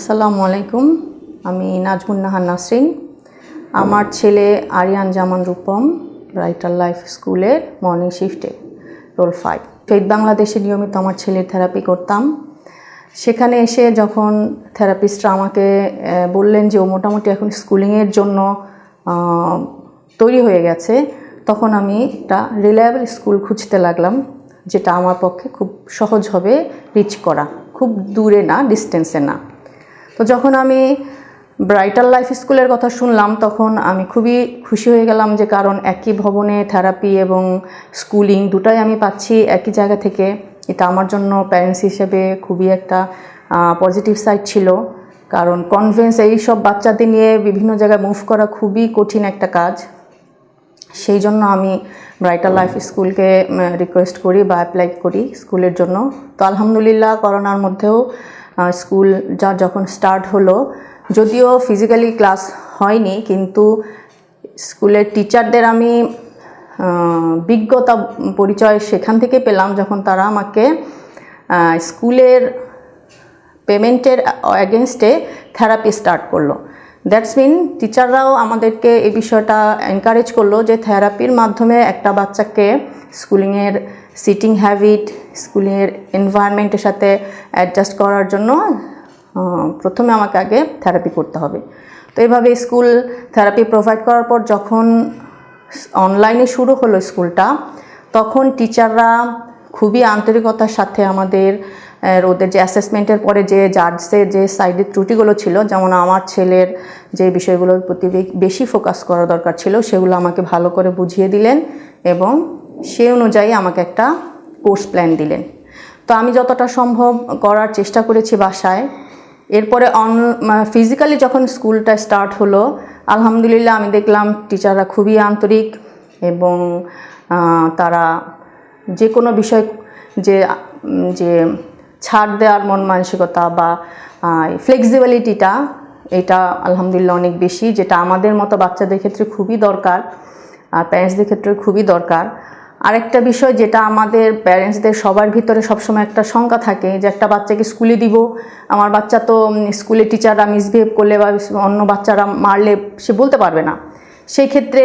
আসসালামু আলাইকুম। আমি নাজমুন নাহার নাসরিন। আমার ছেলে আরিয়ান জামান রূপম ব্রাইটাল লাইফ স্কুলের মর্নিং শিফটে রোল 5 ফেইথ বাংলাদেশে নিয়মিত আমার ছেলের থেরাপি করতাম। সেখানে এসে যখন থেরাপিস্টরা আমাকে বললেন যে ও মোটামুটি এখন স্কুলিংয়ের জন্য তৈরি হয়ে গেছে, তখন আমি একটা রিলায়েবল স্কুল খুঁজতে লাগলাম, যেটা আমার পক্ষে খুব সহজ হবে রিচ করা, খুব দূরে না, ডিস্টেন্সে না। তো যখন আমি ব্রাইটাল লাইফ স্কুলের কথা শুনলাম তখন আমি খুবই খুশি হয়ে গেলাম, যে কারণ একই ভবনে থেরাপি এবং স্কুলিং দুটাই আমি পাচ্ছি একই জায়গা থেকে। এটা আমার জন্য প্যারেন্টস হিসেবে খুবই একটা পজিটিভ সাইড ছিল, কারণ কনভেন্স এইসব বাচ্চাদের নিয়ে বিভিন্ন জায়গায় মুভ করা খুবই কঠিন একটা কাজ। সেই জন্য আমি ব্রাইটাল লাইফ স্কুলকে রিকোয়েস্ট করি বা অ্যাপ্লাই করি স্কুলের জন্য। তো আলহামদুলিল্লাহ করোনার মধ্যেও স্কুল যখন স্টার্ট হলো, যদিও ফিজিক্যালি ক্লাস হয়নি, কিন্তু স্কুলের টিচারদের আমি বিজ্ঞতা পরিচয় সেখান থেকে পেলাম যখন তারা আমাকে স্কুলের পেমেন্টের এগেনস্টে থেরাপি স্টার্ট করলো। দ্যাটস মিন টিচাররাও আমাদেরকে এই বিষয়টা এনকারেজ করলো যে থেরাপির মাধ্যমে একটা বাচ্চাকে স্কুলিংয়ের সিটিং হ্যাবিট, স্কুলের এনভায়রনমেন্টের সাথে অ্যাডজাস্ট করার জন্য প্রথমে আমাকে আগে থেরাপি করতে হবে। তো এইভাবে স্কুল থেরাপি প্রোভাইড করার পর যখন অনলাইনে শুরু হলো স্কুলটা, তখন টিচাররা খুবই আন্তরিকতার সাথে ওদের যে অ্যাসেসমেন্টের পরে যে জাজসের যে সাইডের ত্রুটিগুলো ছিল, যেমন আমার ছেলের যে বিষয়গুলোর প্রতি বেশি ফোকাস করা দরকার ছিল, সেগুলো আমাকে ভালো করে বুঝিয়ে দিলেন এবং সে অনুযায়ী আমাকে একটা কোর্স প্ল্যান দিলেন। তো আমি যতটা সম্ভব করার চেষ্টা করেছি বাসায়। এরপরে ফিজিক্যালি যখন স্কুলটা স্টার্ট হলো, আলহামদুলিল্লাহ আমি দেখলাম টিচাররা খুবই আন্তরিক এবং তারা যে কোনো বিষয় যে ছাড় দেওয়ার মন মানসিকতা বা ফ্লেক্সিবিলিটিটা, এটা আলহামদুলিল্লাহ অনেক বেশি, যেটা আমাদের মতো বাচ্চাদের ক্ষেত্রে খুবই দরকার আর প্যারেন্টসদের ক্ষেত্রে খুবই দরকার। আরেকটা বিষয় যেটা আমাদের প্যারেন্টসদের সবার ভিতরে সবসময় একটা শঙ্কা থাকে, যে একটা বাচ্চাকে স্কুলে দিব, আমার বাচ্চা তো স্কুলে টিচাররা মিসবিহেভ করলে বা অন্য বাচ্চারা মারলে সে বলতে পারবে না। সেই ক্ষেত্রে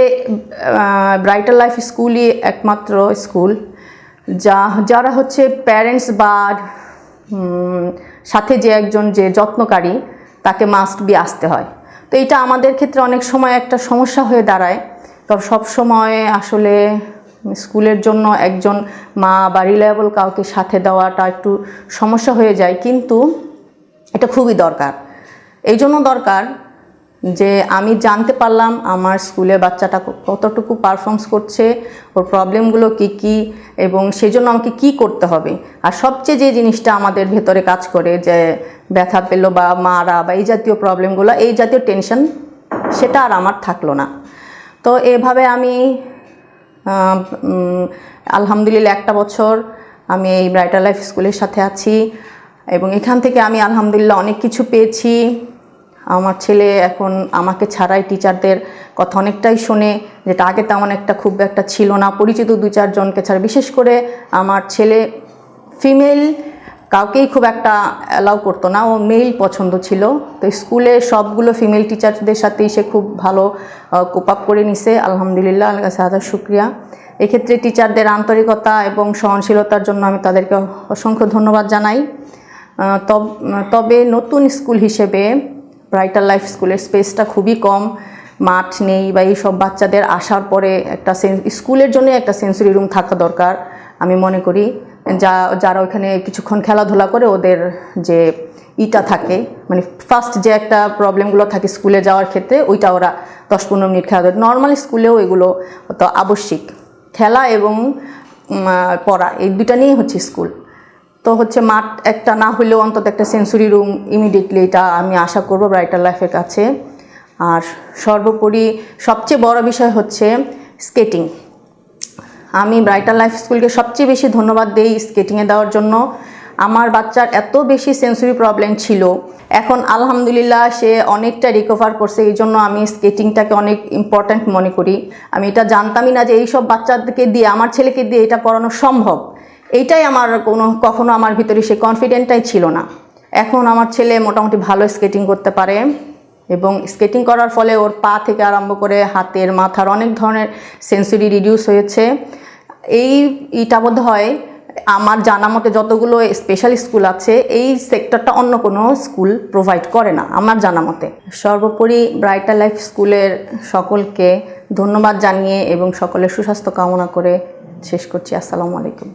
ব্রাইটাল লাইফ স্কুলই একমাত্র স্কুল যারা হচ্ছে প্যারেন্টস বা সাথে যে একজন যে যত্নকারী, তাকে মাস্ট বি আসতে হয়। তো এটা আমাদের ক্ষেত্রে অনেক সময় একটা সমস্যা হয়ে দাঁড়ায়। তবে সব সময় আসলে স্কুলের জন্য একজন মা বা রিলায়েবল কাউকে সাথে দেওয়াটা একটু সমস্যা হয়ে যায়, কিন্তু এটা খুবই দরকার। এই জন্য দরকার যে আমি জানতে পারলাম আমার স্কুলে বাচ্চাটা কতটুকু পারফর্মস করছে, ওর প্রবলেমগুলো কী এবং সেই জন্য আমাকে কী করতে হবে। আর সবচেয়ে যে জিনিসটা আমাদের ভেতরে কাজ করে, যে ব্যথা পেলো বা মারা বা এই জাতীয় প্রবলেমগুলো, এই জাতীয় টেনশন, সেটা আর আমার থাকলো না। তো এভাবে আমি আলহামদুলিল্লাহ 1 বছর আমি এই ব্রাইটাল লাইফ স্কুলের সাথে আছি এবং এখান থেকে আমি আলহামদুলিল্লাহ অনেক কিছু পেয়েছি। আমার ছেলে এখন আমাকে ছাড়াই টিচারদের কথা অনেকটাই শোনে, যেটা আগে তেমন খুব একটা ছিল না। পরিচিত 2-4 জনকে ছাড়া, বিশেষ করে আমার ছেলে ফিমেল কাউকেই খুব একটা অ্যালাউ করতো না, ও মেল পছন্দ ছিল। তো স্কুলে সবগুলো ফিমেল টিচারদের সাথেই সে খুব ভালো কোপ আপ করে নিছে, আলহামদুলিল্লাহ, আল্লাহর কাছে হাজার শুকরিয়া। এক্ষেত্রে টিচারদের আন্তরিকতা এবং সহনশীলতার জন্য আমি তাদেরকে অসংখ্য ধন্যবাদ জানাই। তবে নতুন স্কুল হিসেবে ব্রাইটাল লাইফ স্কুলের স্পেসটা খুবই কম, মাঠ নেই বা এইসব বাচ্চাদের আসার পরে একটা স্কুলের জন্য একটা সেন্সরি রুম থাকা দরকার আমি মনে করি। যারা ওইখানে কিছুক্ষণ খেলাধুলা করে ওদের যে থাকে, মানে ফার্স্ট যে একটা প্রবলেমগুলো থাকে স্কুলে যাওয়ার ক্ষেত্রে, ওইটা ওরা 10-15 মিনিট খেলা দেয়। নর্মাল স্কুলেও এগুলো তো আবশ্যিক, খেলা এবং পড়া, এই দুটা নিয়েই হচ্ছে স্কুল। তো মাঠ একটা না হলেও অন্তত একটা সেন্সরি রুম ইমিডিয়েটলি, এটা আমি আশা করব ব্রাইটাল লাইফের কাছে। আর সর্বোপরি সবচেয়ে বড় বিষয় হচ্ছে স্কেটিং। আমি ব্রাইটাল লাইফ স্কুলকে সবচেয়ে বেশি ধন্যবাদ দিই স্কেটিংয়ে দেওয়ার জন্য। আমার বাচ্চার এত বেশি সেন্সরি প্রবলেম ছিল, এখন আলহামদুলিল্লাহ সে অনেকটা রিকভার করছে। এই জন্য আমি স্কেটিংটাকে অনেক ইম্পর্ট্যান্ট মনে করি। আমি এটা জানতামই না যে এইসব বাচ্চাদেরকে দিয়ে, আমার ছেলেকে দিয়ে এটা করানো সম্ভব। এইটাই আমার কখনো আমার ভিতরে সে কনফিডেন্টটাই ছিল না। এখন আমার ছেলে মোটামুটি ভালো স্কেটিং করতে পারে এবং স্কেটিং করার ফলে ওর পা থেকে আরম্ভ করে হাতের মাথার অনেক ধরনের সেন্সরি রিডিউস হয়েছে। এইটা বোধ হয় আমার জানা মতে যতগুলো স্পেশাল স্কুল আছে এই সেক্টরটা অন্য কোনো স্কুল প্রোভাইড করে না আমার জানা মতে। সর্বোপরি ব্রাইটার লাইফ স্কুলের সকলকে ধন্যবাদ জানিয়ে এবং সকলের সুস্বাস্থ্য কামনা করে শেষ করছি। আসসালামু আলাইকুম।